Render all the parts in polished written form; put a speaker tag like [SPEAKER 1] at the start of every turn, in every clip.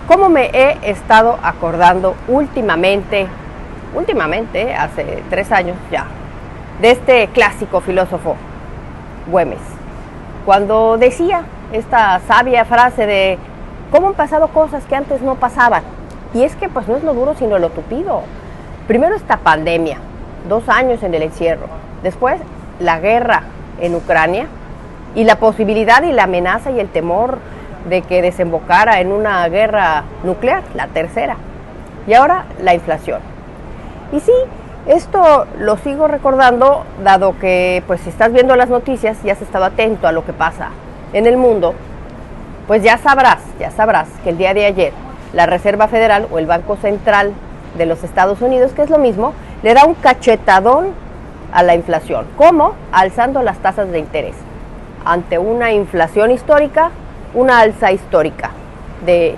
[SPEAKER 1] ¿Cómo me he estado acordando últimamente, hace 3 años ya, de este clásico filósofo, Güemes, cuando decía esta sabia frase de cómo han pasado cosas que antes no pasaban? Y es que pues no es lo duro sino lo tupido. Primero esta pandemia, 2 años en el encierro, después la guerra en Ucrania y la posibilidad y la amenaza y el temor de que desembocara en una guerra nuclear, la tercera, y ahora la inflación. Y sí, esto lo sigo recordando, dado que pues si estás viendo las noticias y has estado atento a lo que pasa en el mundo, pues ya sabrás que el día de ayer la Reserva Federal o el Banco Central de los Estados Unidos, que es lo mismo, le da un cachetadón a la inflación. ¿Cómo? Alzando las tasas de interés. Ante una inflación histórica, una alza histórica de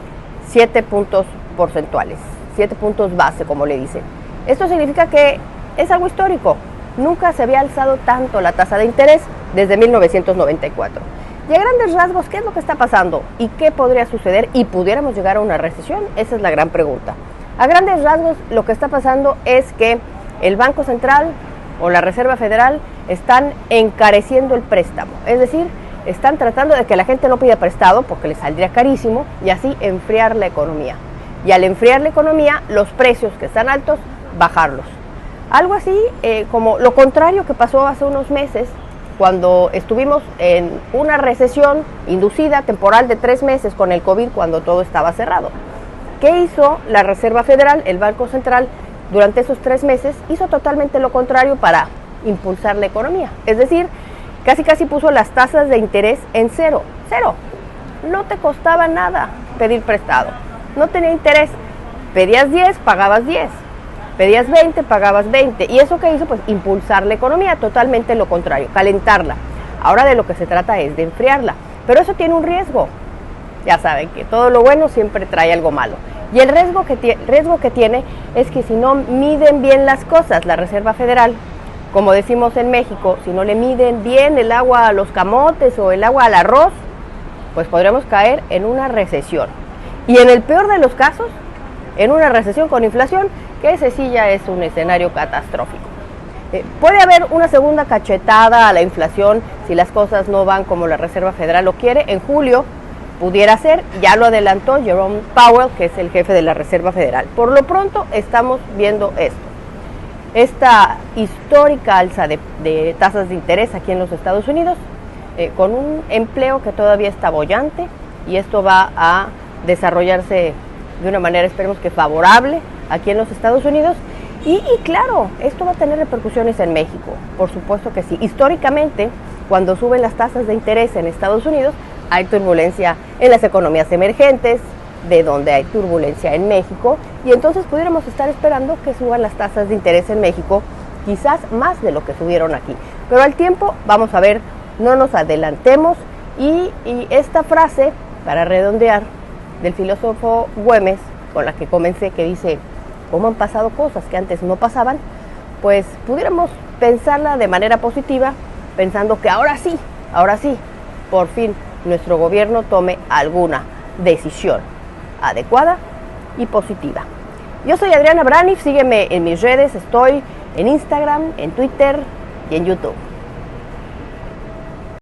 [SPEAKER 1] 7 puntos porcentuales, 7 puntos base, como le dicen. Esto significa que es algo histórico. Nunca se había alzado tanto la tasa de interés desde 1994. Y a grandes rasgos, ¿qué es lo que está pasando? ¿Y qué podría suceder? ¿Y pudiéramos llegar a una recesión? Esa es la gran pregunta. A grandes rasgos, lo que está pasando es que el Banco Central o la Reserva Federal están encareciendo el préstamo. Es decir, están tratando de que la gente no pida prestado porque les saldría carísimo y así enfriar la economía. Y al enfriar la economía, los precios que están altos, bajarlos. Algo así como lo contrario que pasó hace unos meses cuando estuvimos en una recesión inducida temporal de 3 meses con el COVID, cuando todo estaba cerrado. ¿Qué hizo la Reserva Federal, el Banco Central, durante esos 3 meses? Hizo totalmente lo contrario para impulsar la economía. Es decir, casi puso las tasas de interés en cero. No te costaba nada pedir prestado. No tenía interés. Pedías 10, pagabas 10. Pedías 20, pagabas 20. ¿Y eso qué hizo? Pues impulsar la economía, totalmente lo contrario, calentarla. Ahora de lo que se trata es de enfriarla. Pero eso tiene un riesgo. Ya saben que todo lo bueno siempre trae algo malo. Y el riesgo que tiene es que si no miden bien las cosas, la Reserva Federal, como decimos en México, si no le miden bien el agua a los camotes o el agua al arroz, pues podremos caer en una recesión. Y en el peor de los casos, en una recesión con inflación, que ese sí ya es un escenario catastrófico. Puede haber una segunda cachetada a la inflación si las cosas no van como la Reserva Federal lo quiere. En julio pudiera ser, ya lo adelantó Jerome Powell, que es el jefe de la Reserva Federal. Por lo pronto estamos viendo esto. Esta histórica alza de tasas de interés aquí en los Estados Unidos, con un empleo que todavía está boyante, y esto va a desarrollarse de una manera, esperemos que favorable, aquí en los Estados Unidos. Y claro, esto va a tener repercusiones en México, por supuesto que sí. Históricamente, cuando suben las tasas de interés en Estados Unidos, hay turbulencia en las economías emergentes, de donde hay turbulencia en México, y entonces pudiéramos estar esperando que suban las tasas de interés en México, quizás más de lo que subieron aquí. Pero al tiempo, vamos a ver, no nos adelantemos, y esta frase, para redondear, del filósofo Güemes, con la que comencé, que dice, ¿cómo han pasado cosas que antes no pasaban? Pues pudiéramos pensarla de manera positiva, pensando que ahora sí, por fin, nuestro gobierno tome alguna decisión adecuada y positiva. Yo soy Adriana Braniff, sígueme en mis redes, estoy en Instagram, en Twitter y en YouTube.